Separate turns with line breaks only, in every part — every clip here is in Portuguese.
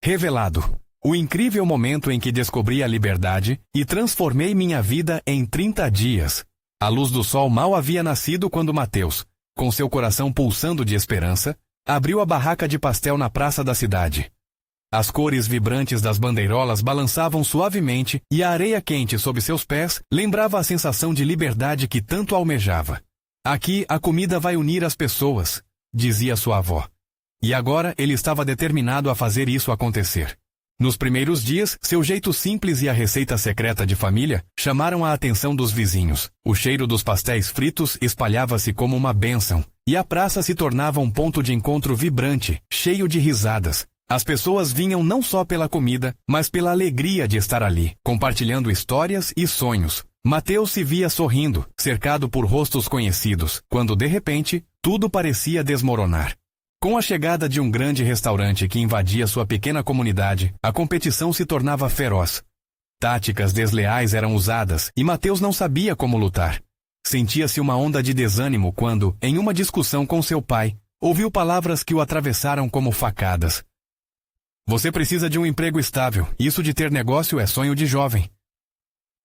Revelado. O incrível momento em que descobri a liberdade e transformei minha vida em 30 dias. A luz do sol mal havia nascido quando Mateus, com seu coração pulsando de esperança, abriu a barraca de pastel na praça da cidade. As cores vibrantes das bandeirolas balançavam suavemente e a areia quente sob seus pés lembrava a sensação de liberdade que tanto almejava. Aqui a comida vai unir as pessoas, dizia sua avó. E agora ele estava determinado a fazer isso acontecer. Nos primeiros dias, seu jeito simples e a receita secreta de família chamaram a atenção dos vizinhos. O cheiro dos pastéis fritos espalhava-se como uma bênção, e a praça se tornava um ponto de encontro vibrante, cheio de risadas. As pessoas vinham não só pela comida, mas pela alegria de estar ali, compartilhando histórias e sonhos. Mateus se via sorrindo, cercado por rostos conhecidos, quando de repente, tudo parecia desmoronar. Com a chegada de um grande restaurante que invadia sua pequena comunidade, a competição se tornava feroz. Táticas desleais eram usadas e Mateus não sabia como lutar. Sentia-se uma onda de desânimo quando, em uma discussão com seu pai, ouviu palavras que o atravessaram como facadas. Você precisa de um emprego estável, isso de ter negócio é sonho de jovem.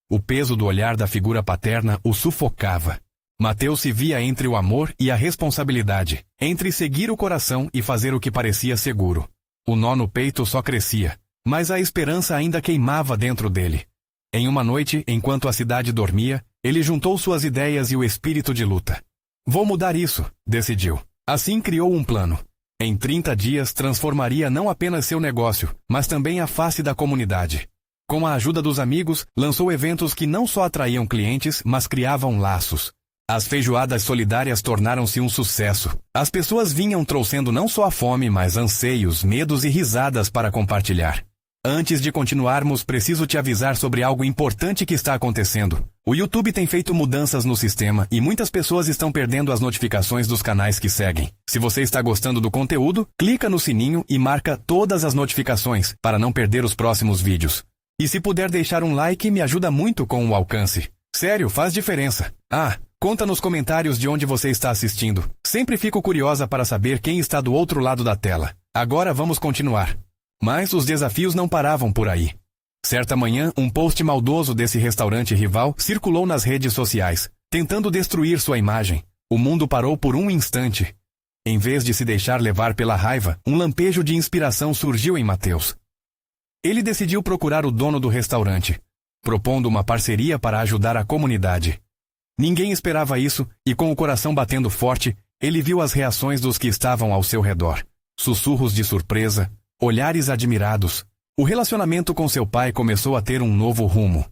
O peso do olhar da figura paterna o sufocava. Mateus se via entre o amor e a responsabilidade, entre seguir o coração e fazer o que parecia seguro. O nó no peito só crescia, mas a esperança ainda queimava dentro dele. Em uma noite, enquanto a cidade dormia, ele juntou suas ideias e o espírito de luta. Vou mudar isso, decidiu. Assim criou um plano. Em 30 dias transformaria não apenas seu negócio, mas também a face da comunidade. Com a ajuda dos amigos, lançou eventos que não só atraíam clientes, mas criavam laços. As feijoadas solidárias tornaram-se um sucesso. As pessoas vinham trouxendo não só a fome, mas anseios, medos e risadas para compartilhar. Antes de continuarmos, preciso te avisar sobre algo importante que está acontecendo. O YouTube tem feito mudanças no sistema e muitas pessoas estão perdendo as notificações dos canais que seguem. Se você está gostando do conteúdo, clica no sininho e marca todas as notificações para não perder os próximos vídeos. E se puder deixar um like, me ajuda muito com o alcance. Sério, faz diferença. Conta nos comentários de onde você está assistindo. Sempre fico curiosa para saber quem está do outro lado da tela. Agora vamos continuar. Mas os desafios não paravam por aí. Certa manhã, um post maldoso desse restaurante rival circulou nas redes sociais, tentando destruir sua imagem. O mundo parou por um instante. Em vez de se deixar levar pela raiva, um lampejo de inspiração surgiu em Mateus. Ele decidiu procurar o dono do restaurante, propondo uma parceria para ajudar a comunidade. Ninguém esperava isso, e com o coração batendo forte, ele viu as reações dos que estavam ao seu redor. Sussurros de surpresa, olhares admirados. O relacionamento com seu pai começou a ter um novo rumo.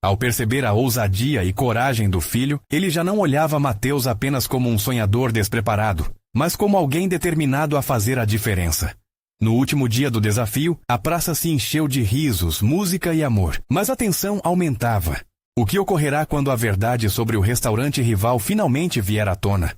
Ao perceber a ousadia e coragem do filho, ele já não olhava Mateus apenas como um sonhador despreparado, mas como alguém determinado a fazer a diferença. No último dia do desafio, a praça se encheu de risos, música e amor, mas a tensão aumentava. O que ocorrerá quando a verdade sobre o restaurante rival finalmente vier à tona?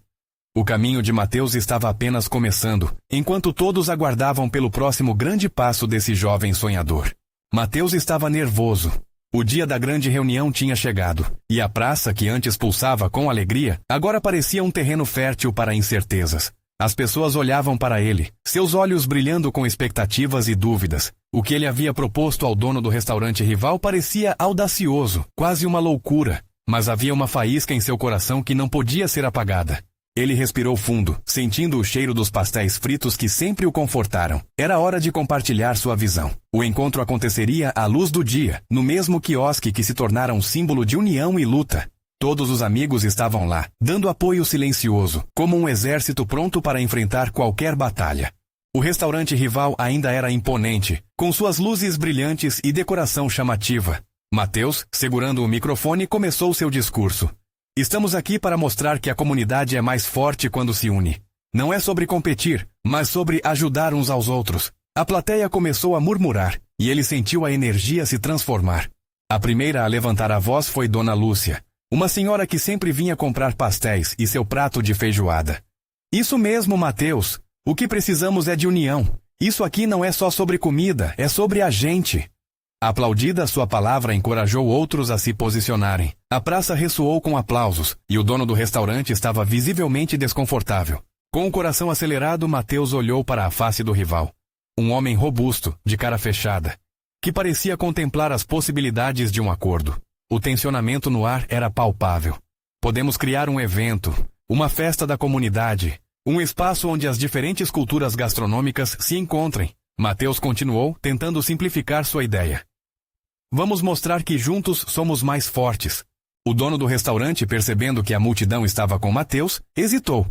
O caminho de Mateus estava apenas começando, enquanto todos aguardavam pelo próximo grande passo desse jovem sonhador. Mateus estava nervoso. O dia da grande reunião tinha chegado, e a praça, que antes pulsava com alegria, agora parecia um terreno fértil para incertezas. As pessoas olhavam para ele, seus olhos brilhando com expectativas e dúvidas. O que ele havia proposto ao dono do restaurante rival parecia audacioso, quase uma loucura, mas havia uma faísca em seu coração que não podia ser apagada. Ele respirou fundo, sentindo o cheiro dos pastéis fritos que sempre o confortaram. Era hora de compartilhar sua visão. O encontro aconteceria à luz do dia, no mesmo quiosque que se tornara um símbolo de união e luta. Todos os amigos estavam lá, dando apoio silencioso, como um exército pronto para enfrentar qualquer batalha. O restaurante rival ainda era imponente, com suas luzes brilhantes e decoração chamativa. Mateus, segurando o microfone, começou seu discurso. Estamos aqui para mostrar que a comunidade é mais forte quando se une. Não é sobre competir, mas sobre ajudar uns aos outros. A plateia começou a murmurar, e ele sentiu a energia se transformar. A primeira a levantar a voz foi Dona Lúcia, uma senhora que sempre vinha comprar pastéis e seu prato de feijoada. Isso mesmo, Mateus. O que precisamos é de união. Isso aqui não é só sobre comida, é sobre a gente. Aplaudida, sua palavra encorajou outros a se posicionarem. A praça ressoou com aplausos, e o dono do restaurante estava visivelmente desconfortável. Com o coração acelerado, Mateus olhou para a face do rival. um homem robusto, de cara fechada, que parecia contemplar as possibilidades de um acordo. O tensionamento no ar era palpável. Podemos criar um evento, uma festa da comunidade, um espaço onde as diferentes culturas gastronômicas se encontrem. Mateus continuou, tentando simplificar sua ideia. Vamos mostrar que juntos somos mais fortes. O dono do restaurante, percebendo que a multidão estava com Mateus, hesitou.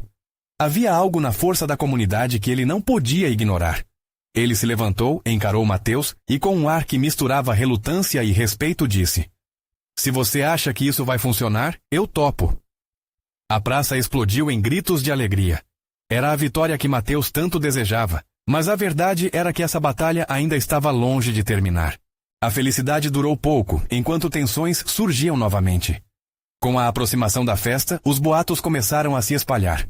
Havia algo na força da comunidade que ele não podia ignorar. Ele se levantou, encarou Mateus e, com um ar que misturava relutância e respeito, disse: "Se você acha que isso vai funcionar, eu topo." A praça explodiu em gritos de alegria. Era a vitória que Mateus tanto desejava, mas a verdade era que essa batalha ainda estava longe de terminar. A felicidade durou pouco, enquanto tensões surgiam novamente. Com a aproximação da festa, os boatos começaram a se espalhar.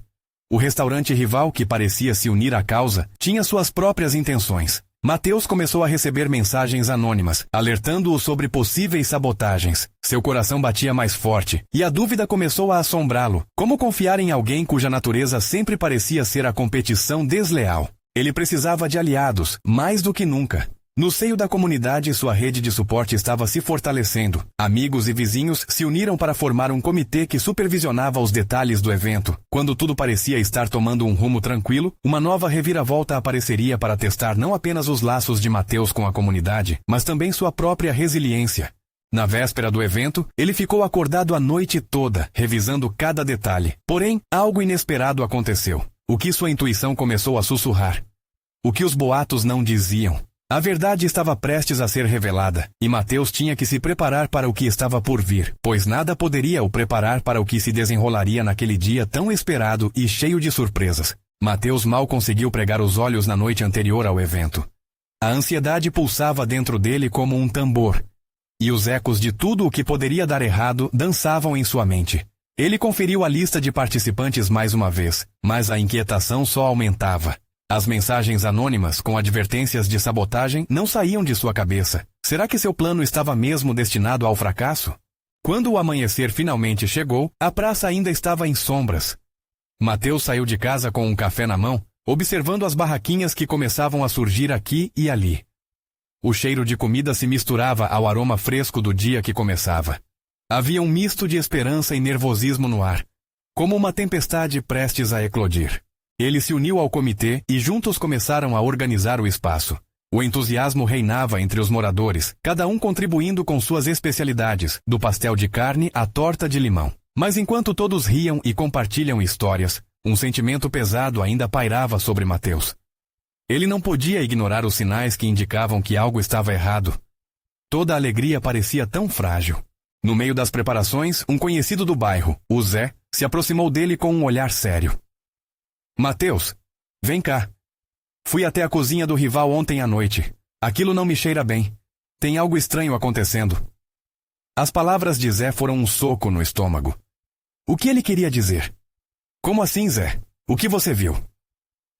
O restaurante rival, que parecia se unir à causa, tinha suas próprias intenções. Mateus começou a receber mensagens anônimas, alertando-o sobre possíveis sabotagens. Seu coração batia mais forte, e a dúvida começou a assombrá-lo. Como confiar em alguém cuja natureza sempre parecia ser a competição desleal? Ele precisava de aliados, mais do que nunca. No seio da comunidade, sua rede de suporte estava se fortalecendo. Amigos e vizinhos se uniram para formar um comitê que supervisionava os detalhes do evento. Quando tudo parecia estar tomando um rumo tranquilo, uma nova reviravolta apareceria para testar não apenas os laços de Mateus com a comunidade, mas também sua própria resiliência. Na véspera do evento, ele ficou acordado a noite toda, revisando cada detalhe. Porém, algo inesperado aconteceu. O que sua intuição começou a sussurrar. O que os boatos não diziam. A verdade estava prestes a ser revelada, e Mateus tinha que se preparar para o que estava por vir, pois nada poderia o preparar para o que se desenrolaria naquele dia tão esperado e cheio de surpresas. Mateus mal conseguiu pregar os olhos na noite anterior ao evento. A ansiedade pulsava dentro dele como um tambor, e os ecos de tudo o que poderia dar errado dançavam em sua mente. Ele conferiu a lista de participantes mais uma vez, mas a inquietação só aumentava. As mensagens anônimas com advertências de sabotagem não saíam de sua cabeça. Será que seu plano estava mesmo destinado ao fracasso? Quando o amanhecer finalmente chegou, a praça ainda estava em sombras. Mateus saiu de casa com um café na mão, observando as barraquinhas que começavam a surgir aqui e ali. O cheiro de comida se misturava ao aroma fresco do dia que começava. Havia um misto de esperança e nervosismo no ar, como uma tempestade prestes a eclodir. Ele se uniu ao comitê e juntos começaram a organizar o espaço. O entusiasmo reinava entre os moradores, cada um contribuindo com suas especialidades, do pastel de carne à torta de limão. Mas enquanto todos riam e compartilham histórias, um sentimento pesado ainda pairava sobre Mateus. Ele não podia ignorar os sinais que indicavam que algo estava errado. Toda a alegria parecia tão frágil. No meio das preparações, um conhecido do bairro, o Zé, se aproximou dele com um olhar sério. Mateus, vem cá. Fui até a cozinha do rival ontem à noite. Aquilo não me cheira bem. Tem algo estranho acontecendo. As palavras de Zé foram um soco no estômago. O que ele queria dizer? Como assim, Zé? O que você viu?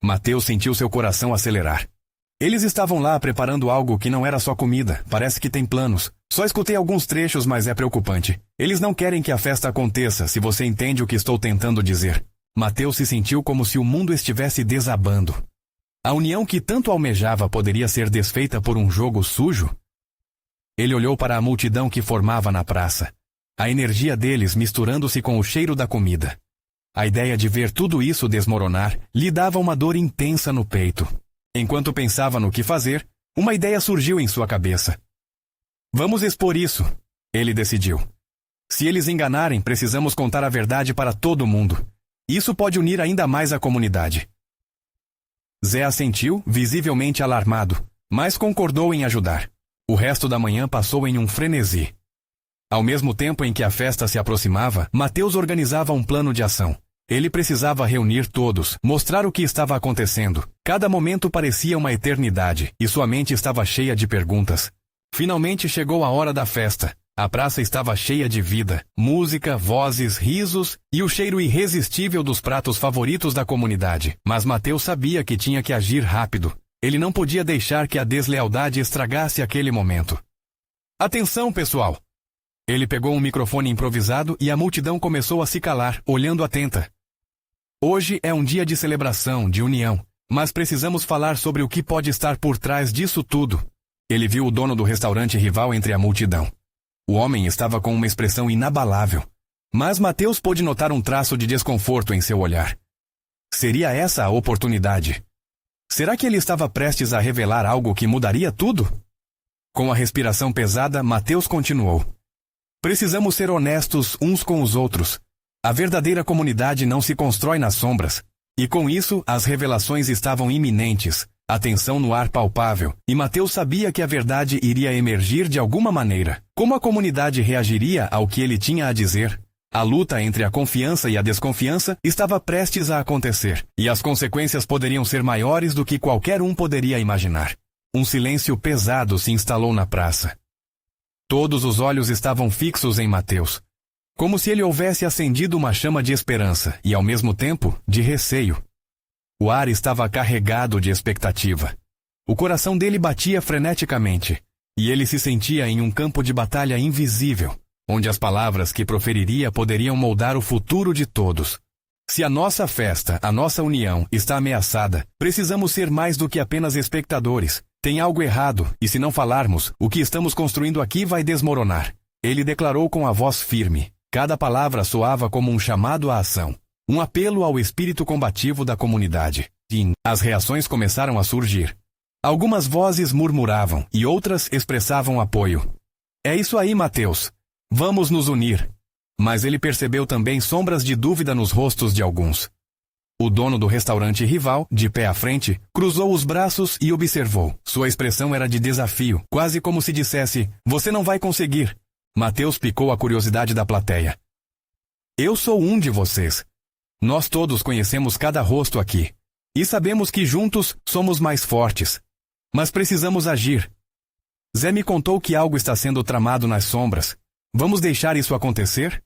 Mateus sentiu seu coração acelerar. Eles estavam lá preparando algo que não era só comida. Parece que tem planos. Só escutei alguns trechos, mas é preocupante. Eles não querem que a festa aconteça, se você entende o que estou tentando dizer. Mateus se sentiu como se o mundo estivesse desabando. A união que tanto almejava poderia ser desfeita por um jogo sujo? Ele olhou para a multidão que formava na praça. A energia deles misturando-se com o cheiro da comida. A ideia de ver tudo isso desmoronar lhe dava uma dor intensa no peito. Enquanto pensava no que fazer, uma ideia surgiu em sua cabeça. Vamos expor isso, ele decidiu. Se eles enganarem, precisamos contar a verdade para todo mundo. Isso pode unir ainda mais a comunidade. Zé assentiu, visivelmente alarmado, mas concordou em ajudar. O resto da manhã passou em um frenesi. Ao mesmo tempo em que a festa se aproximava, Mateus organizava um plano de ação. Ele precisava reunir todos, mostrar o que estava acontecendo. Cada momento parecia uma eternidade, e sua mente estava cheia de perguntas. Finalmente chegou a hora da festa. A praça estava cheia de vida, música, vozes, risos e o cheiro irresistível dos pratos favoritos da comunidade. Mas Mateus sabia que tinha que agir rápido. Ele não podia deixar que a deslealdade estragasse aquele momento. Atenção, pessoal! Ele pegou um microfone improvisado e a multidão começou a se calar, olhando atenta. Hoje é um dia de celebração, de união. Mas precisamos falar sobre o que pode estar por trás disso tudo. Ele viu o dono do restaurante rival entre a multidão. O homem estava com uma expressão inabalável. Mas Mateus pôde notar um traço de desconforto em seu olhar. Seria essa a oportunidade? Será que ele estava prestes a revelar algo que mudaria tudo? Com a respiração pesada, Mateus continuou. Precisamos ser honestos uns com os outros. A verdadeira comunidade não se constrói nas sombras. E com isso, as revelações estavam iminentes, a tensão no ar palpável, e Mateus sabia que a verdade iria emergir de alguma maneira. Como a comunidade reagiria ao que ele tinha a dizer? A luta entre a confiança e a desconfiança estava prestes a acontecer, e as consequências poderiam ser maiores do que qualquer um poderia imaginar. Um silêncio pesado se instalou na praça. Todos os olhos estavam fixos em Mateus, como se ele houvesse acendido uma chama de esperança e, ao mesmo tempo, de receio. O ar estava carregado de expectativa. O coração dele batia freneticamente, e ele se sentia em um campo de batalha invisível, onde as palavras que proferiria poderiam moldar o futuro de todos. Se a nossa festa, a nossa união, está ameaçada, precisamos ser mais do que apenas espectadores. Tem algo errado, e se não falarmos, o que estamos construindo aqui vai desmoronar. Ele declarou com a voz firme. Cada palavra soava como um chamado à ação, um apelo ao espírito combativo da comunidade. E as reações começaram a surgir. Algumas vozes murmuravam, e outras expressavam apoio. É isso aí, Mateus. Vamos nos unir. Mas ele percebeu também sombras de dúvida nos rostos de alguns. O dono do restaurante rival, de pé à frente, cruzou os braços e observou. Sua expressão era de desafio, quase como se dissesse, você não vai conseguir. Mateus picou a curiosidade da plateia. Eu sou um de vocês. Nós todos conhecemos cada rosto aqui. E sabemos que juntos somos mais fortes. Mas precisamos agir. Zé me contou que algo está sendo tramado nas sombras. Vamos deixar isso acontecer?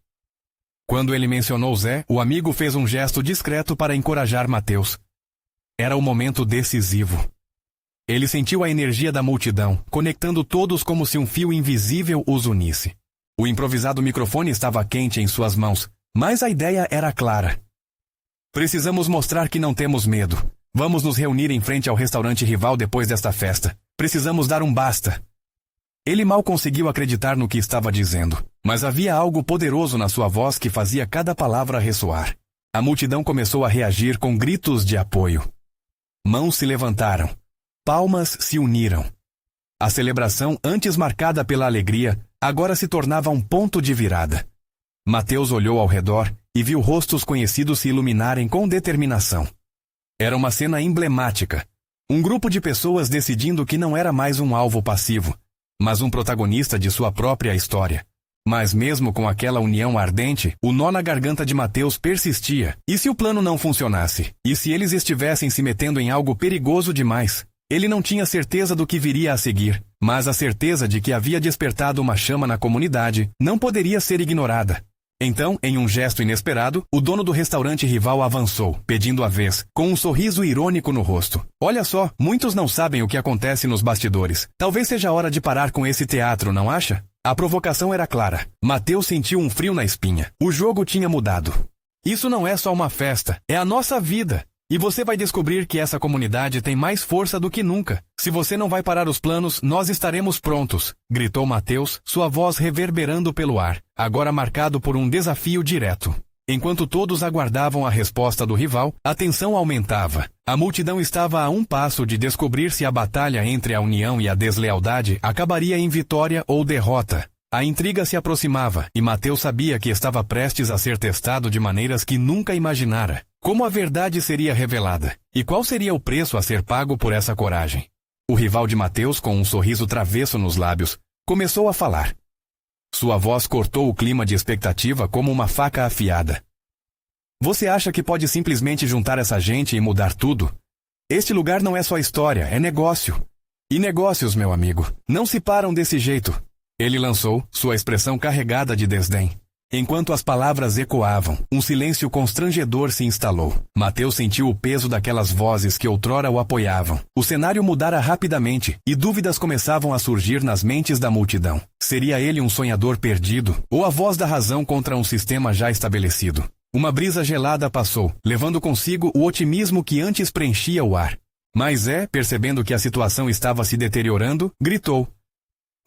Quando ele mencionou Zé, o amigo fez um gesto discreto para encorajar Mateus. Era o momento decisivo. Ele sentiu a energia da multidão, conectando todos como se um fio invisível os unisse. O improvisado microfone estava quente em suas mãos, mas a ideia era clara. Precisamos mostrar que não temos medo. Vamos nos reunir em frente ao restaurante rival depois desta festa. Precisamos dar um basta. Ele mal conseguiu acreditar no que estava dizendo, mas havia algo poderoso na sua voz que fazia cada palavra ressoar. A multidão começou a reagir com gritos de apoio. Mãos se levantaram. Palmas se uniram. A celebração, antes marcada pela alegria, agora se tornava um ponto de virada. Mateus olhou ao redor e viu rostos conhecidos se iluminarem com determinação. Era uma cena emblemática. Um grupo de pessoas decidindo que não era mais um alvo passivo, mas um protagonista de sua própria história. Mas mesmo com aquela união ardente, o nó na garganta de Mateus persistia. E se o plano não funcionasse? E se eles estivessem se metendo em algo perigoso demais? Ele não tinha certeza do que viria a seguir, mas a certeza de que havia despertado uma chama na comunidade não poderia ser ignorada. Então, em um gesto inesperado, o dono do restaurante rival avançou, pedindo a vez, com um sorriso irônico no rosto. Olha só, muitos não sabem o que acontece nos bastidores. Talvez seja a hora de parar com esse teatro, não acha? A provocação era clara. Mateus sentiu um frio na espinha. O jogo tinha mudado. Isso não é só uma festa, é a nossa vida. E você vai descobrir que essa comunidade tem mais força do que nunca. Se você não vai parar os planos, nós estaremos prontos, gritou Mateus, sua voz reverberando pelo ar, agora marcado por um desafio direto. Enquanto todos aguardavam a resposta do rival, a tensão aumentava. A multidão estava a um passo de descobrir se a batalha entre a união e a deslealdade acabaria em vitória ou derrota. A intriga se aproximava, e Mateus sabia que estava prestes a ser testado de maneiras que nunca imaginara. Como a verdade seria revelada? E qual seria o preço a ser pago por essa coragem? O rival de Mateus, com um sorriso travesso nos lábios, começou a falar. Sua voz cortou o clima de expectativa como uma faca afiada. Você acha que pode simplesmente juntar essa gente e mudar tudo? Este lugar não é só história, é negócio. E negócios, meu amigo, não se param desse jeito. Ele lançou, sua expressão carregada de desdém. Enquanto as palavras ecoavam, um silêncio constrangedor se instalou. Mateus sentiu o peso daquelas vozes que outrora o apoiavam. O cenário mudara rapidamente, e dúvidas começavam a surgir nas mentes da multidão. Seria ele um sonhador perdido, ou a voz da razão contra um sistema já estabelecido? Uma brisa gelada passou, levando consigo o otimismo que antes preenchia o ar. Mas Zé, percebendo que a situação estava se deteriorando, gritou: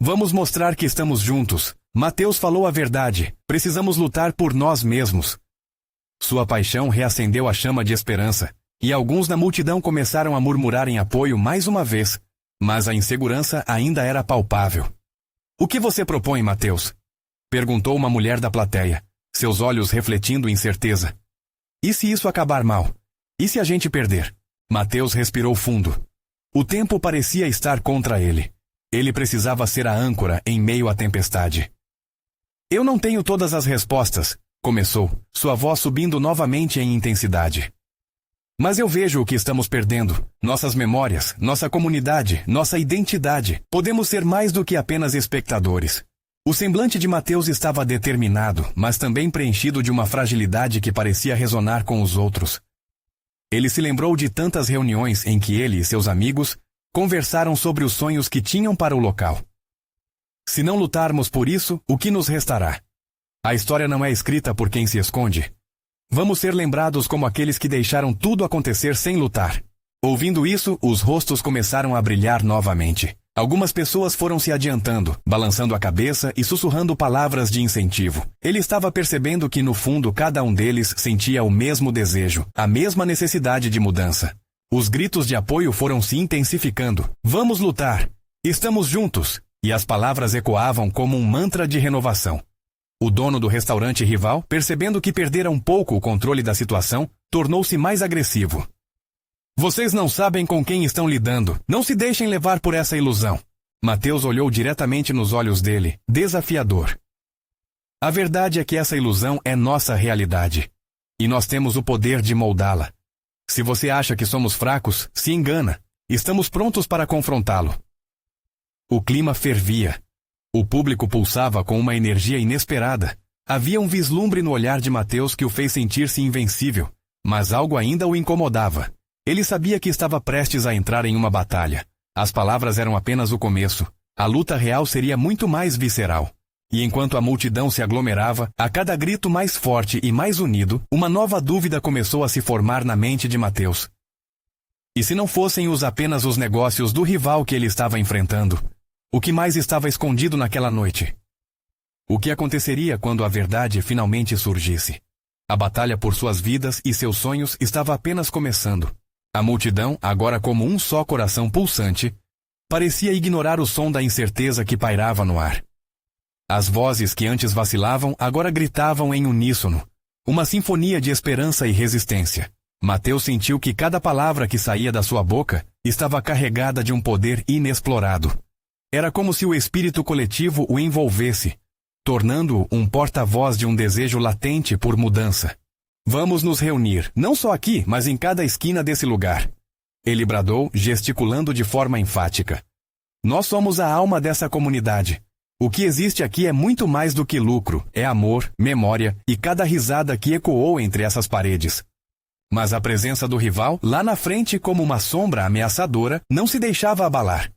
"Vamos mostrar que estamos juntos. Mateus falou a verdade. Precisamos lutar por nós mesmos." Sua paixão reacendeu a chama de esperança, e alguns na multidão começaram a murmurar em apoio mais uma vez, mas a insegurança ainda era palpável. "O que você propõe, Mateus?" perguntou uma mulher da plateia, seus olhos refletindo incerteza. "E se isso acabar mal? E se a gente perder?" Mateus respirou fundo. O tempo parecia estar contra ele. Ele precisava ser a âncora em meio à tempestade. "Eu não tenho todas as respostas", começou, sua voz subindo novamente em intensidade. "Mas eu vejo o que estamos perdendo. Nossas memórias, nossa comunidade, nossa identidade. Podemos ser mais do que apenas espectadores." O semblante de Mateus estava determinado, mas também preenchido de uma fragilidade que parecia ressonar com os outros. Ele se lembrou de tantas reuniões em que ele e seus amigos conversaram sobre os sonhos que tinham para o local. Se não lutarmos por isso, o que nos restará? A história não é escrita por quem se esconde. Vamos ser lembrados como aqueles que deixaram tudo acontecer sem lutar. Ouvindo isso, os rostos começaram a brilhar novamente. Algumas pessoas foram se adiantando, balançando a cabeça e sussurrando palavras de incentivo. Ele estava percebendo que no fundo cada um deles sentia o mesmo desejo, a mesma necessidade de mudança. Os gritos de apoio foram se intensificando. "Vamos lutar! Estamos juntos!" E as palavras ecoavam como um mantra de renovação. O dono do restaurante rival, percebendo que perdera um pouco o controle da situação, tornou-se mais agressivo. "Vocês não sabem com quem estão lidando. Não se deixem levar por essa ilusão." Mateus olhou diretamente nos olhos dele, desafiador. "A verdade é que essa ilusão é nossa realidade. E nós temos o poder de moldá-la. Se você acha que somos fracos, se engana. Estamos prontos para confrontá-lo." O clima fervia. O público pulsava com uma energia inesperada. Havia um vislumbre no olhar de Mateus que o fez sentir-se invencível, mas algo ainda o incomodava. Ele sabia que estava prestes a entrar em uma batalha. As palavras eram apenas o começo. A luta real seria muito mais visceral. E enquanto a multidão se aglomerava, a cada grito mais forte e mais unido, uma nova dúvida começou a se formar na mente de Mateus. E se não fossem apenas os negócios do rival que ele estava enfrentando? O que mais estava escondido naquela noite? O que aconteceria quando a verdade finalmente surgisse? A batalha por suas vidas e seus sonhos estava apenas começando. A multidão, agora como um só coração pulsante, parecia ignorar o som da incerteza que pairava no ar. As vozes que antes vacilavam agora gritavam em uníssono, uma sinfonia de esperança e resistência. Mateus sentiu que cada palavra que saía da sua boca estava carregada de um poder inexplorado. Era como se o espírito coletivo o envolvesse, tornando-o um porta-voz de um desejo latente por mudança. "Vamos nos reunir, não só aqui, mas em cada esquina desse lugar." Ele bradou, gesticulando de forma enfática. "Nós somos a alma dessa comunidade. O que existe aqui é muito mais do que lucro, é amor, memória e cada risada que ecoou entre essas paredes." Mas a presença do rival, lá na frente como uma sombra ameaçadora, não se deixava abalar.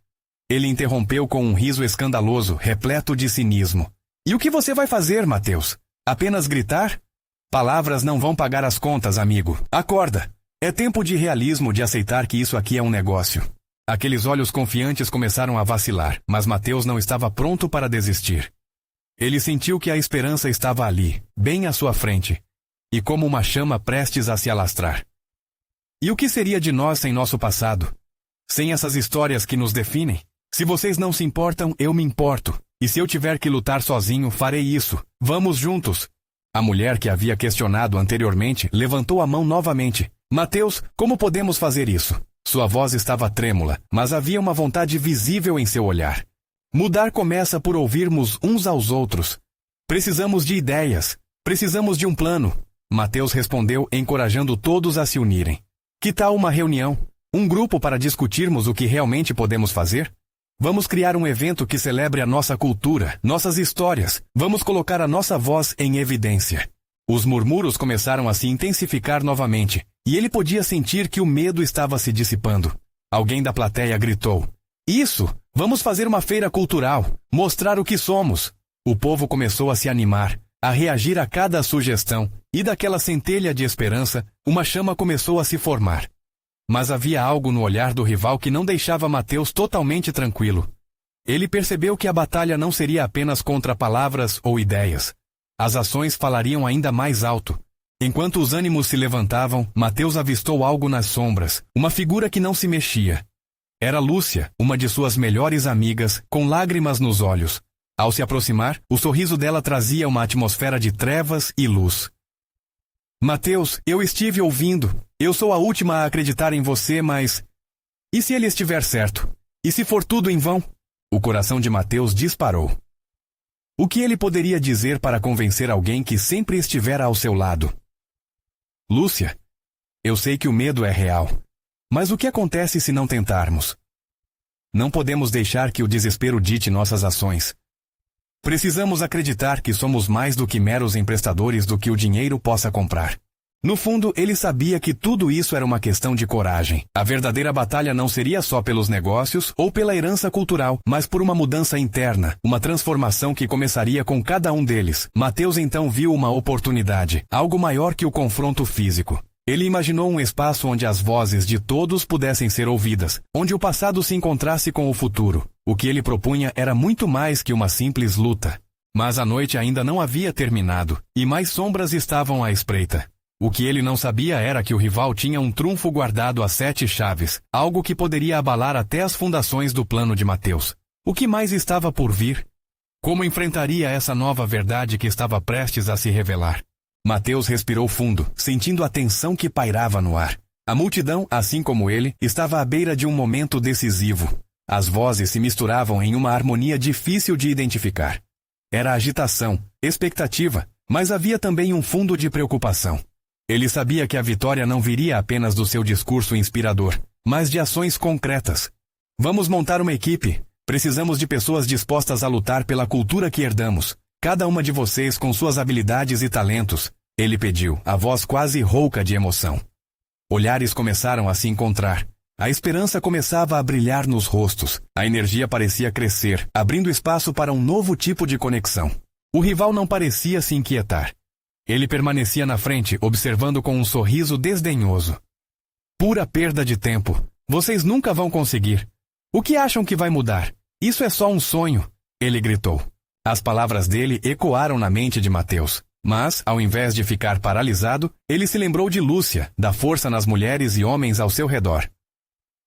Ele interrompeu com um riso escandaloso, repleto de cinismo. "E o que você vai fazer, Mateus? Apenas gritar? Palavras não vão pagar as contas, amigo. Acorda! É tempo de realismo, de aceitar que isso aqui é um negócio." Aqueles olhos confiantes começaram a vacilar, mas Mateus não estava pronto para desistir. Ele sentiu que a esperança estava ali, bem à sua frente, e como uma chama prestes a se alastrar. E o que seria de nós sem nosso passado? Sem essas histórias que nos definem? Se vocês não se importam, eu me importo. E se eu tiver que lutar sozinho, farei isso. Vamos juntos. A mulher que havia questionado anteriormente levantou a mão novamente. "Mateus, como podemos fazer isso?" Sua voz estava trêmula, mas havia uma vontade visível em seu olhar. "Mudar começa por ouvirmos uns aos outros. Precisamos de ideias. Precisamos de um plano." Mateus respondeu, encorajando todos a se unirem. "Que tal uma reunião? Um grupo para discutirmos o que realmente podemos fazer? Vamos criar um evento que celebre a nossa cultura, nossas histórias. Vamos colocar a nossa voz em evidência." Os murmúrios começaram a se intensificar novamente, e ele podia sentir que o medo estava se dissipando. Alguém da plateia gritou: "Isso! Vamos fazer uma feira cultural, mostrar o que somos." O povo começou a se animar, a reagir a cada sugestão, E daquela centelha de esperança, uma chama começou a se formar. Mas havia algo no olhar do rival que não deixava Mateus totalmente tranquilo. Ele percebeu que a batalha não seria apenas contra palavras ou ideias. As ações falariam ainda mais alto. Enquanto os ânimos se levantavam, Mateus avistou algo nas sombras, uma figura que não se mexia. Era Lúcia, uma de suas melhores amigas, com lágrimas nos olhos. Ao se aproximar, o sorriso dela trazia uma atmosfera de trevas e luz. Mateus, eu estive ouvindo. Eu sou a última a acreditar em você, mas... E se ele estiver certo? E se for tudo em vão? O coração de Mateus disparou. O que ele poderia dizer para convencer alguém que sempre estivera ao seu lado? Lúcia, eu sei que o medo é real. Mas o que acontece se não tentarmos? Não podemos deixar que o desespero dite nossas ações. Precisamos acreditar que somos mais do que meros emprestadores do que o dinheiro possa comprar. No fundo, ele sabia que tudo isso era uma questão de coragem. A verdadeira batalha não seria só pelos negócios ou pela herança cultural, mas por uma mudança interna, uma transformação que começaria com cada um deles. Mateus então viu uma oportunidade, algo maior que o confronto físico. Ele imaginou um espaço onde as vozes de todos pudessem ser ouvidas, onde o passado se encontrasse com o futuro. O que ele propunha era muito mais que uma simples luta. Mas a noite ainda não havia terminado, e mais sombras estavam à espreita. O que ele não sabia era que o rival tinha um trunfo guardado a 7 chaves, algo que poderia abalar até as fundações do plano de Mateus. O que mais estava por vir? Como enfrentaria essa nova verdade que estava prestes a se revelar? Mateus respirou fundo, sentindo a tensão que pairava no ar. A multidão, assim como ele, estava à beira de um momento decisivo. As vozes se misturavam em uma harmonia difícil de identificar. Era agitação, expectativa, mas havia também um fundo de preocupação. Ele sabia que a vitória não viria apenas do seu discurso inspirador, mas de ações concretas. Vamos montar uma equipe. Precisamos de pessoas dispostas a lutar pela cultura que herdamos. Cada uma de vocês com suas habilidades e talentos, ele pediu, a voz quase rouca de emoção. Olhares começaram a se encontrar. A esperança começava a brilhar nos rostos. A energia parecia crescer, abrindo espaço para um novo tipo de conexão. O rival não parecia se inquietar. Ele permanecia na frente, observando com um sorriso desdenhoso. Pura perda de tempo. Vocês nunca vão conseguir. O que acham que vai mudar? Isso é só um sonho, ele gritou. As palavras dele ecoaram na mente de Mateus. Mas, ao invés de ficar paralisado, ele se lembrou de Lúcia, da força nas mulheres e homens ao seu redor.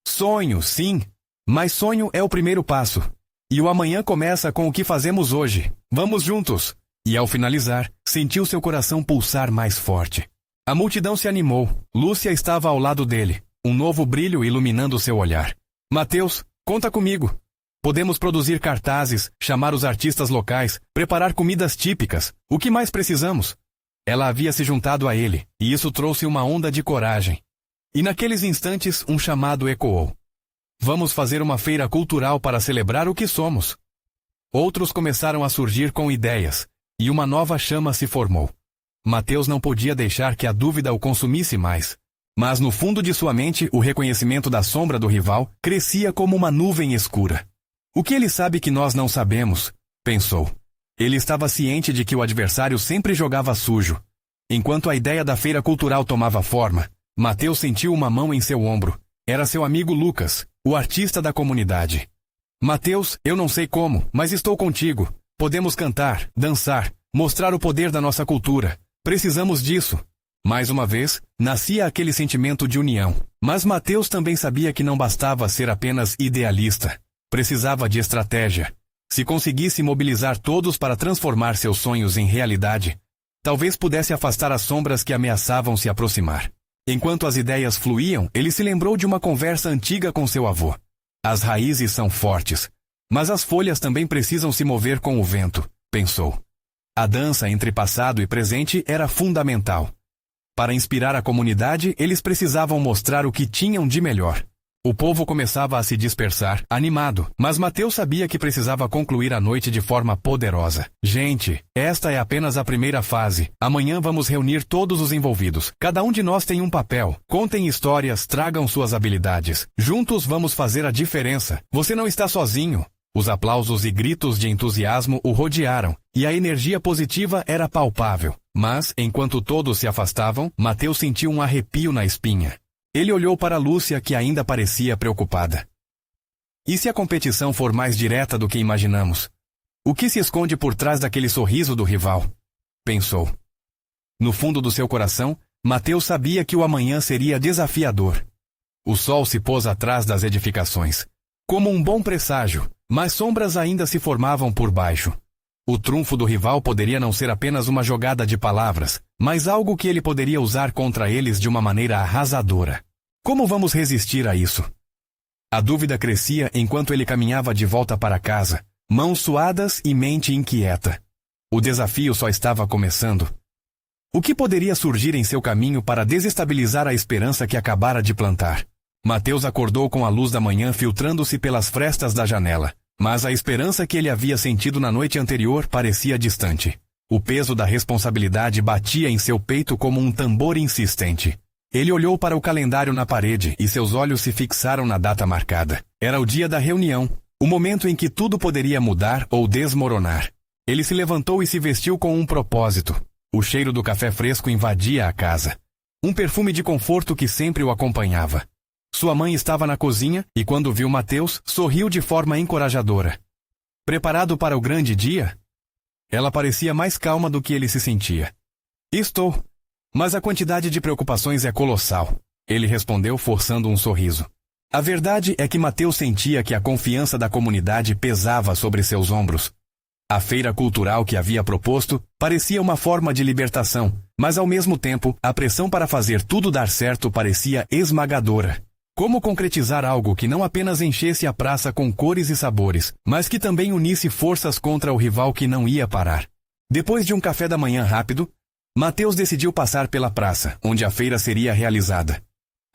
Sonho, sim. Mas sonho é o primeiro passo. E o amanhã começa com o que fazemos hoje. Vamos juntos. E ao finalizar, sentiu seu coração pulsar mais forte. A multidão se animou. Lúcia estava ao lado dele, um novo brilho iluminando seu olhar. Mateus, conta comigo. Podemos produzir cartazes, chamar os artistas locais, preparar comidas típicas. O que mais precisamos? Ela havia se juntado a ele, e isso trouxe uma onda de coragem. E naqueles instantes, um chamado ecoou. Vamos fazer uma feira cultural para celebrar o que somos. Outros começaram a surgir com ideias. E uma nova chama se formou. Mateus não podia deixar que a dúvida o consumisse mais. Mas no fundo de sua mente, o reconhecimento da sombra do rival crescia como uma nuvem escura. O que ele sabe que nós não sabemos? Pensou. Ele estava ciente de que o adversário sempre jogava sujo. Enquanto a ideia da feira cultural tomava forma, Mateus sentiu uma mão em seu ombro. Era seu amigo Lucas, o artista da comunidade. Mateus, eu não sei como, mas estou contigo. Podemos cantar, dançar, mostrar o poder da nossa cultura. Precisamos disso. Mais uma vez, nascia aquele sentimento de união. Mas Mateus também sabia que não bastava ser apenas idealista. Precisava de estratégia. Se conseguisse mobilizar todos para transformar seus sonhos em realidade, talvez pudesse afastar as sombras que ameaçavam se aproximar. Enquanto as ideias fluíam, ele se lembrou de uma conversa antiga com seu avô. As raízes são fortes. Mas as folhas também precisam se mover com o vento, pensou. A dança entre passado e presente era fundamental. Para inspirar a comunidade, eles precisavam mostrar o que tinham de melhor. O povo começava a se dispersar, animado, mas Mateus sabia que precisava concluir a noite de forma poderosa. Gente, esta é apenas a primeira fase. Amanhã vamos reunir todos os envolvidos. Cada um de nós tem um papel. Contem histórias, tragam suas habilidades. Juntos vamos fazer a diferença. Você não está sozinho. Os aplausos e gritos de entusiasmo o rodearam, e a energia positiva era palpável. Mas, enquanto todos se afastavam, Mateus sentiu um arrepio na espinha. Ele olhou para Lúcia, que ainda parecia preocupada. E se a competição for mais direta do que imaginamos? O que se esconde por trás daquele sorriso do rival? Pensou. No fundo do seu coração, Mateus sabia que o amanhã seria desafiador. O sol se pôs atrás das edificações, como um bom presságio, mas sombras ainda se formavam por baixo. O trunfo do rival poderia não ser apenas uma jogada de palavras, mas algo que ele poderia usar contra eles de uma maneira arrasadora. Como vamos resistir a isso? A dúvida crescia enquanto ele caminhava de volta para casa, mãos suadas e mente inquieta. O desafio só estava começando. O que poderia surgir em seu caminho para desestabilizar a esperança que acabara de plantar? Mateus acordou com a luz da manhã filtrando-se pelas frestas da janela, mas a esperança que ele havia sentido na noite anterior parecia distante. O peso da responsabilidade batia em seu peito como um tambor insistente. Ele olhou para o calendário na parede e seus olhos se fixaram na data marcada. Era o dia da reunião, o momento em que tudo poderia mudar ou desmoronar. Ele se levantou e se vestiu com um propósito. O cheiro do café fresco invadia a casa. Um perfume de conforto que sempre o acompanhava. Sua mãe estava na cozinha e, quando viu Mateus, sorriu de forma encorajadora. Preparado para o grande dia? Ela parecia mais calma do que ele se sentia. Estou. Mas a quantidade de preocupações é colossal. Ele respondeu forçando um sorriso. A verdade é que Mateus sentia que a confiança da comunidade pesava sobre seus ombros. A feira cultural que havia proposto parecia uma forma de libertação, mas ao mesmo tempo, a pressão para fazer tudo dar certo parecia esmagadora. Como concretizar algo que não apenas enchesse a praça com cores e sabores, mas que também unisse forças contra o rival que não ia parar? Depois de um café da manhã rápido, Mateus decidiu passar pela praça, onde a feira seria realizada.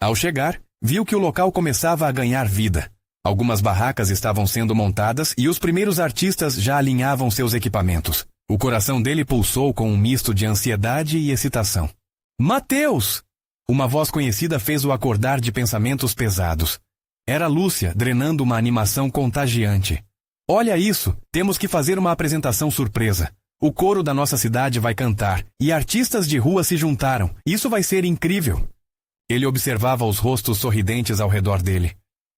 Ao chegar, viu que o local começava a ganhar vida. Algumas barracas estavam sendo montadas e os primeiros artistas já alinhavam seus equipamentos. O coração dele pulsou com um misto de ansiedade e excitação. Mateus! Uma voz conhecida fez-o acordar de pensamentos pesados. Era Lúcia, drenando uma animação contagiante. Olha isso, temos que fazer uma apresentação surpresa. O coro da nossa cidade vai cantar, e artistas de rua se juntaram. Isso vai ser incrível. Ele observava os rostos sorridentes ao redor dele.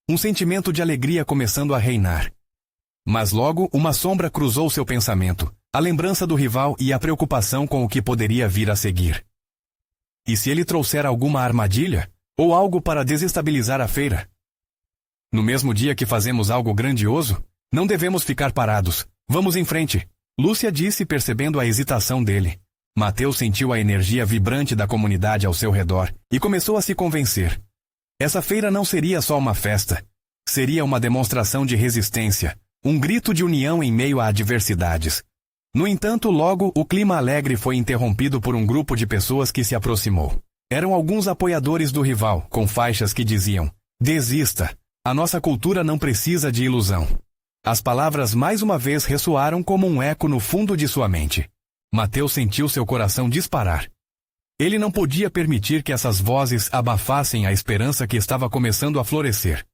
Um sentimento de alegria começando a reinar. Mas logo, uma sombra cruzou seu pensamento. A lembrança do rival e a preocupação com o que poderia vir a seguir. E se ele trouxer alguma armadilha? Ou algo para desestabilizar a feira? No mesmo dia que fazemos algo grandioso, não devemos ficar parados. Vamos em frente, Lúcia disse, percebendo a hesitação dele. Mateus sentiu a energia vibrante da comunidade ao seu redor e começou a se convencer. Essa feira não seria só uma festa. Seria uma demonstração de resistência, um grito de união em meio a adversidades. No entanto, logo, o clima alegre foi interrompido por um grupo de pessoas que se aproximou. Eram alguns apoiadores do rival, com faixas que diziam: "Desista, a nossa cultura não precisa de ilusão." As palavras mais uma vez ressoaram como um eco no fundo de sua mente. Mateus sentiu seu coração disparar. Ele não podia permitir que essas vozes abafassem a esperança que estava começando a florescer.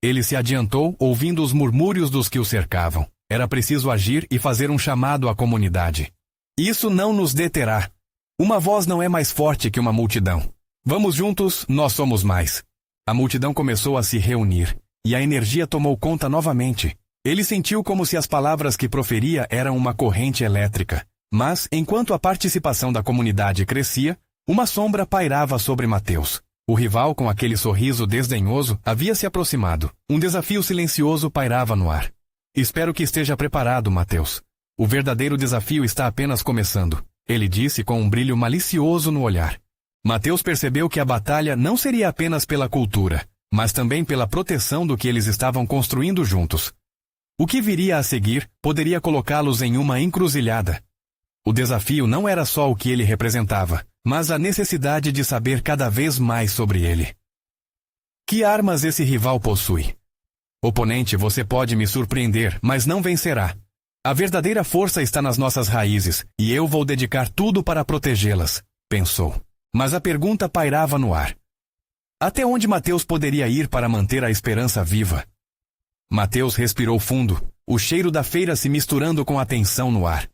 Ele se adiantou, ouvindo os murmúrios dos que o cercavam. Era preciso agir e fazer um chamado à comunidade. Isso não nos deterá. Uma voz não é mais forte que uma multidão. Vamos juntos, nós somos mais. A multidão começou a se reunir, e a energia tomou conta novamente. Ele sentiu como se as palavras que proferia eram uma corrente elétrica. Mas, enquanto a participação da comunidade crescia, uma sombra pairava sobre Mateus. O rival, com aquele sorriso desdenhoso, havia se aproximado. Um desafio silencioso pairava no ar. Espero que esteja preparado, Mateus. O verdadeiro desafio está apenas começando, ele disse com um brilho malicioso no olhar. Mateus percebeu que a batalha não seria apenas pela cultura, mas também pela proteção do que eles estavam construindo juntos. O que viria a seguir poderia colocá-los em uma encruzilhada. O desafio não era só o que ele representava, mas a necessidade de saber cada vez mais sobre ele. Que armas esse rival possui? Oponente, você pode me surpreender, mas não vencerá. A verdadeira força está nas nossas raízes, e eu vou dedicar tudo para protegê-las, pensou. Mas a pergunta pairava no ar. Até onde Mateus poderia ir para manter a esperança viva? Mateus respirou fundo, o cheiro da feira se misturando com a tensão no ar.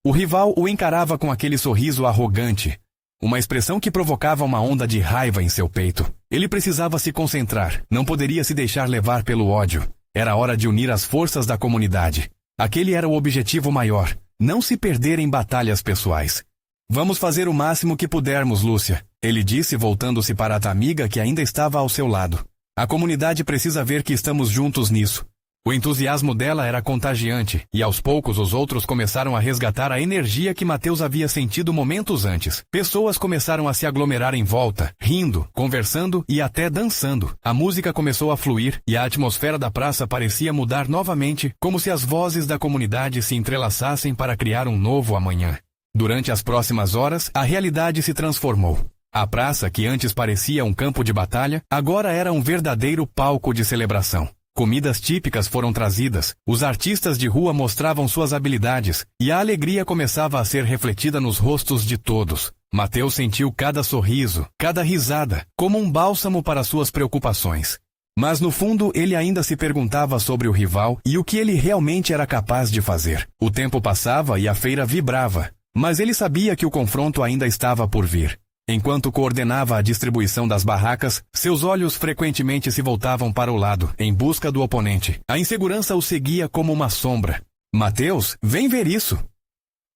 O rival o encarava com aquele sorriso arrogante, uma expressão que provocava uma onda de raiva em seu peito. Ele precisava se concentrar, não poderia se deixar levar pelo ódio. Era hora de unir as forças da comunidade. Aquele era o objetivo maior, não se perder em batalhas pessoais. Vamos fazer o máximo que pudermos, Lúcia, ele disse voltando-se para a amiga que ainda estava ao seu lado. A comunidade precisa ver que estamos juntos nisso. O entusiasmo dela era contagiante, e aos poucos os outros começaram a resgatar a energia que Mateus havia sentido momentos antes. Pessoas começaram a se aglomerar em volta, rindo, conversando e até dançando. A música começou a fluir, e a atmosfera da praça parecia mudar novamente, como se as vozes da comunidade se entrelaçassem para criar um novo amanhã. Durante as próximas horas, a realidade se transformou. A praça, que antes parecia um campo de batalha, agora era um verdadeiro palco de celebração. Comidas típicas foram trazidas, os artistas de rua mostravam suas habilidades, e a alegria começava a ser refletida nos rostos de todos. Mateus sentiu cada sorriso, cada risada, como um bálsamo para suas preocupações. Mas no fundo ele ainda se perguntava sobre o rival e o que ele realmente era capaz de fazer. O tempo passava e a feira vibrava, mas ele sabia que o confronto ainda estava por vir. Enquanto coordenava a distribuição das barracas, seus olhos frequentemente se voltavam para o lado, em busca do oponente. A insegurança o seguia como uma sombra. Mateus, vem ver isso!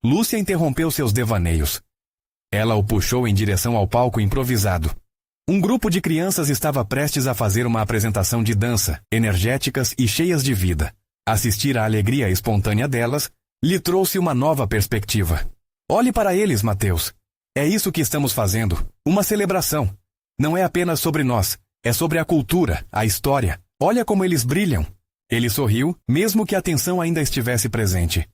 Lúcia interrompeu seus devaneios. Ela o puxou em direção ao palco improvisado. Um grupo de crianças estava prestes a fazer uma apresentação de dança, energéticas e cheias de vida. Assistir à alegria espontânea delas lhe trouxe uma nova perspectiva. Olhe para eles, Mateus. É isso que estamos fazendo. Uma celebração. Não é apenas sobre nós. É sobre a cultura, a história. Olha como eles brilham. Ele sorriu, mesmo que a tensão ainda estivesse presente.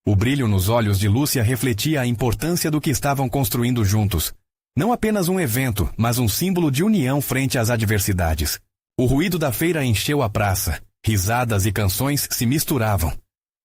O brilho nos olhos de Lúcia refletia a importância do que estavam construindo juntos. Não apenas um evento, mas um símbolo de união frente às adversidades. O ruído da feira encheu a praça. Risadas e canções se misturavam.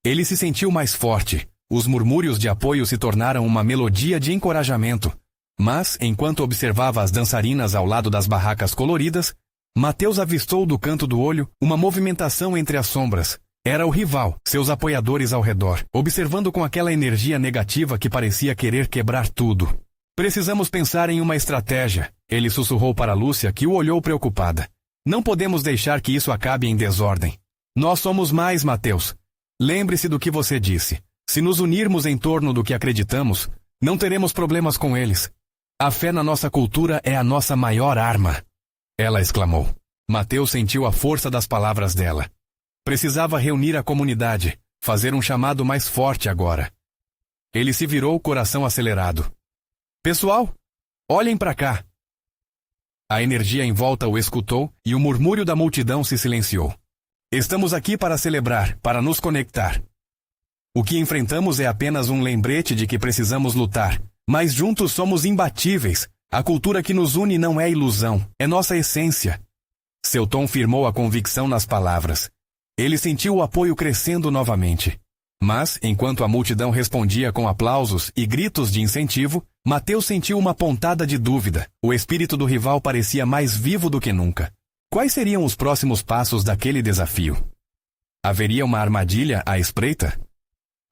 Ele se sentiu mais forte. Os murmúrios de apoio se tornaram uma melodia de encorajamento. Mas, enquanto observava as dançarinas ao lado das barracas coloridas, Mateus avistou do canto do olho uma movimentação entre as sombras. Era o rival, seus apoiadores ao redor, observando com aquela energia negativa que parecia querer quebrar tudo. Precisamos pensar em uma estratégia, ele sussurrou para Lúcia, que o olhou preocupada. Não podemos deixar que isso acabe em desordem. Nós somos mais, Mateus. Lembre-se do que você disse. Se nos unirmos em torno do que acreditamos, não teremos problemas com eles. A fé na nossa cultura é a nossa maior arma. Ela exclamou. Mateus sentiu a força das palavras dela. Precisava reunir a comunidade, fazer um chamado mais forte agora. Ele se virou, coração acelerado. Pessoal, olhem para cá. A energia em volta o escutou e o murmúrio da multidão se silenciou. Estamos aqui para celebrar, para nos conectar. O que enfrentamos é apenas um lembrete de que precisamos lutar, mas juntos somos imbatíveis. A cultura que nos une não é ilusão, é nossa essência. Seu tom firmou a convicção nas palavras. Ele sentiu o apoio crescendo novamente. Mas, enquanto a multidão respondia com aplausos e gritos de incentivo, Mateus sentiu uma pontada de dúvida. O espírito do rival parecia mais vivo do que nunca. Quais seriam os próximos passos daquele desafio? Haveria uma armadilha à espreita?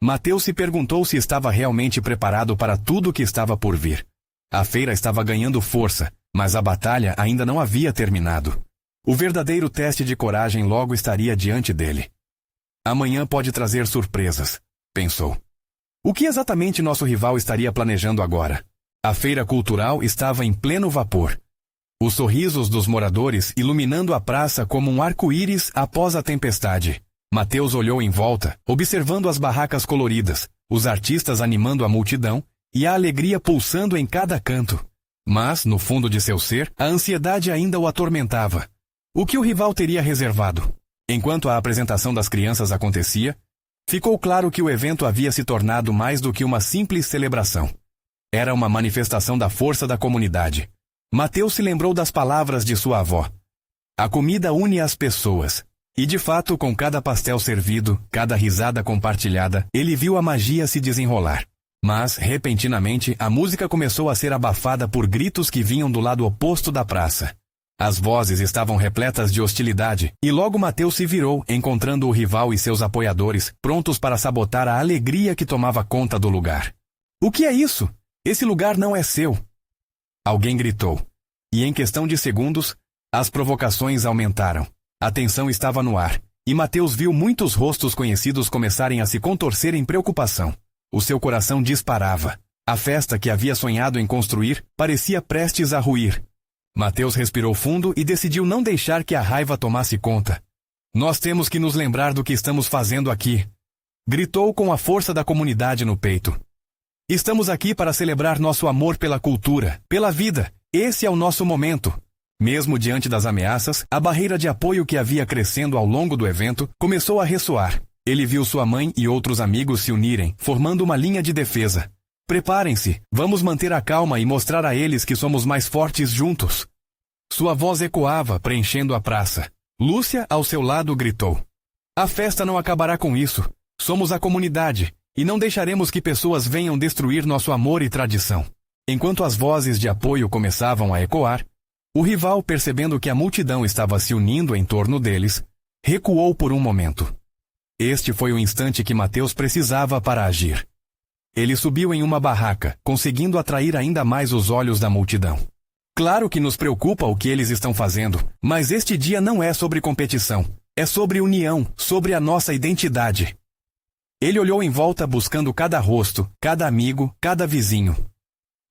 Mateus se perguntou se estava realmente preparado para tudo o que estava por vir. A feira estava ganhando força, mas a batalha ainda não havia terminado. O verdadeiro teste de coragem logo estaria diante dele. Amanhã pode trazer surpresas, pensou. O que exatamente nosso rival estaria planejando agora? A feira cultural estava em pleno vapor. Os sorrisos dos moradores iluminando a praça como um arco-íris após a tempestade. Mateus olhou em volta, observando as barracas coloridas, os artistas animando a multidão e a alegria pulsando em cada canto. Mas, no fundo de seu ser, a ansiedade ainda o atormentava. O que o rival teria reservado? Enquanto a apresentação das crianças acontecia, ficou claro que o evento havia se tornado mais do que uma simples celebração. Era uma manifestação da força da comunidade. Mateus se lembrou das palavras de sua avó. A comida une as pessoas. E de fato, com cada pastel servido, cada risada compartilhada, ele viu a magia se desenrolar. Mas, repentinamente, a música começou a ser abafada por gritos que vinham do lado oposto da praça. As vozes estavam repletas de hostilidade, e logo Mateus se virou, encontrando o rival e seus apoiadores, prontos para sabotar a alegria que tomava conta do lugar. O que é isso? Esse lugar não é seu! Alguém gritou. E em questão de segundos, as provocações aumentaram. A tensão estava no ar, e Mateus viu muitos rostos conhecidos começarem a se contorcer em preocupação. O seu coração disparava. A festa que havia sonhado em construir parecia prestes a ruir. Mateus respirou fundo e decidiu não deixar que a raiva tomasse conta. Nós temos que nos lembrar do que estamos fazendo aqui. Gritou com a força da comunidade no peito. Estamos aqui para celebrar nosso amor pela cultura, pela vida. Esse é o nosso momento. Mesmo diante das ameaças, a barreira de apoio que havia crescendo ao longo do evento começou a ressoar. Ele viu sua mãe e outros amigos se unirem, formando uma linha de defesa. Preparem-se, vamos manter a calma e mostrar a eles que somos mais fortes juntos. Sua voz ecoava, preenchendo a praça. Lúcia, ao seu lado, gritou. A festa não acabará com isso. Somos a comunidade, e não deixaremos que pessoas venham destruir nosso amor e tradição. Enquanto as vozes de apoio começavam a ecoar, o rival, percebendo que a multidão estava se unindo em torno deles, recuou por um momento. Este foi o instante que Mateus precisava para agir. Ele subiu em uma barraca, conseguindo atrair ainda mais os olhos da multidão. Claro que nos preocupa o que eles estão fazendo, mas este dia não é sobre competição. É sobre união, sobre a nossa identidade. Ele olhou em volta buscando cada rosto, cada amigo, cada vizinho.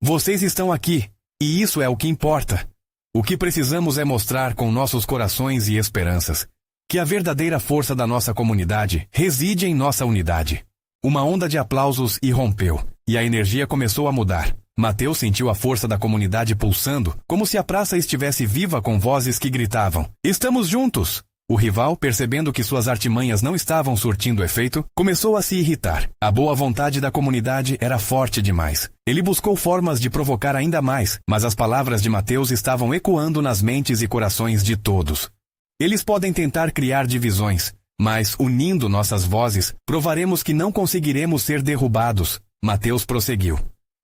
Vocês estão aqui, e isso é o que importa. O que precisamos é mostrar com nossos corações e esperanças que a verdadeira força da nossa comunidade reside em nossa unidade. Uma onda de aplausos irrompeu, e a energia começou a mudar. Mateus sentiu a força da comunidade pulsando, como se a praça estivesse viva com vozes que gritavam: Estamos juntos! O rival, percebendo que suas artimanhas não estavam surtindo efeito, começou a se irritar. A boa vontade da comunidade era forte demais. Ele buscou formas de provocar ainda mais, mas as palavras de Mateus estavam ecoando nas mentes e corações de todos. Eles podem tentar criar divisões, mas, unindo nossas vozes, provaremos que não conseguiremos ser derrubados. Mateus prosseguiu.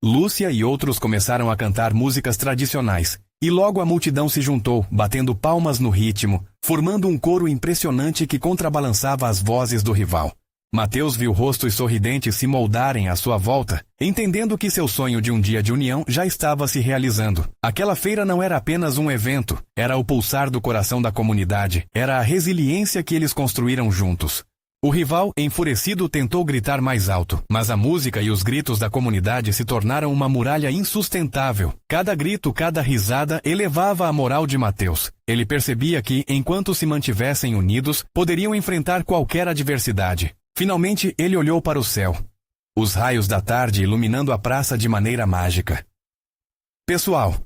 Lúcia e outros começaram a cantar músicas tradicionais, e logo a multidão se juntou, batendo palmas no ritmo, formando um coro impressionante que contrabalançava as vozes do rival. Mateus viu rostos sorridentes se moldarem à sua volta, entendendo que seu sonho de um dia de união já estava se realizando. Aquela feira não era apenas um evento, era o pulsar do coração da comunidade, era a resiliência que eles construíram juntos. O rival, enfurecido, tentou gritar mais alto, mas a música e os gritos da comunidade se tornaram uma muralha insustentável. Cada grito, cada risada elevava a moral de Mateus. Ele percebia que, enquanto se mantivessem unidos, poderiam enfrentar qualquer adversidade. Finalmente, ele olhou para o céu. Os raios da tarde iluminando a praça de maneira mágica. Pessoal,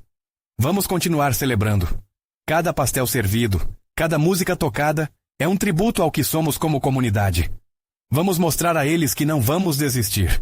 vamos continuar celebrando. Cada pastel servido, cada música tocada, é um tributo ao que somos como comunidade. Vamos mostrar a eles que não vamos desistir.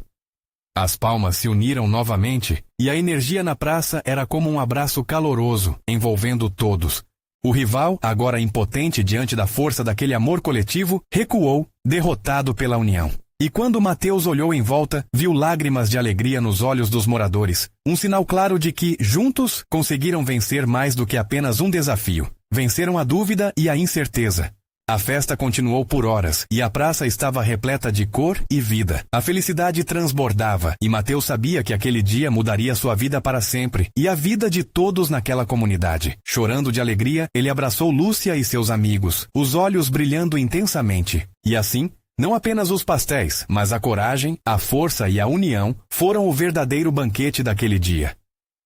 As palmas se uniram novamente, e a energia na praça era como um abraço caloroso, envolvendo todos. O rival, agora impotente diante da força daquele amor coletivo, recuou, derrotado pela união. E quando Mateus olhou em volta, viu lágrimas de alegria nos olhos dos moradores, um sinal claro de que, juntos, conseguiram vencer mais do que apenas um desafio. Venceram a dúvida e a incerteza. A festa continuou por horas, e a praça estava repleta de cor e vida. A felicidade transbordava, e Mateus sabia que aquele dia mudaria sua vida para sempre, e a vida de todos naquela comunidade. Chorando de alegria, ele abraçou Lúcia e seus amigos, os olhos brilhando intensamente. E assim, não apenas os pastéis, mas a coragem, a força e a união foram o verdadeiro banquete daquele dia.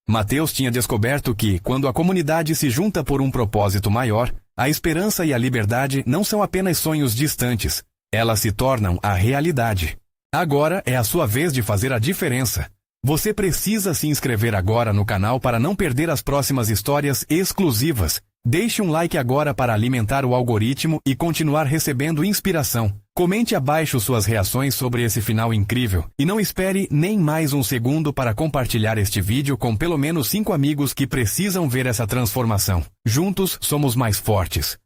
Mateus tinha descoberto que, quando a comunidade se junta por um propósito maior, a esperança e a liberdade não são apenas sonhos distantes, elas se tornam a realidade. Agora é a sua vez de fazer a diferença. Você precisa se inscrever agora no canal para não perder as próximas histórias exclusivas. Deixe um like agora para alimentar o algoritmo e continuar recebendo inspiração. Comente abaixo suas reações sobre esse final incrível e não espere nem mais um segundo para compartilhar este vídeo com pelo menos 5 amigos que precisam ver essa transformação. Juntos somos mais fortes.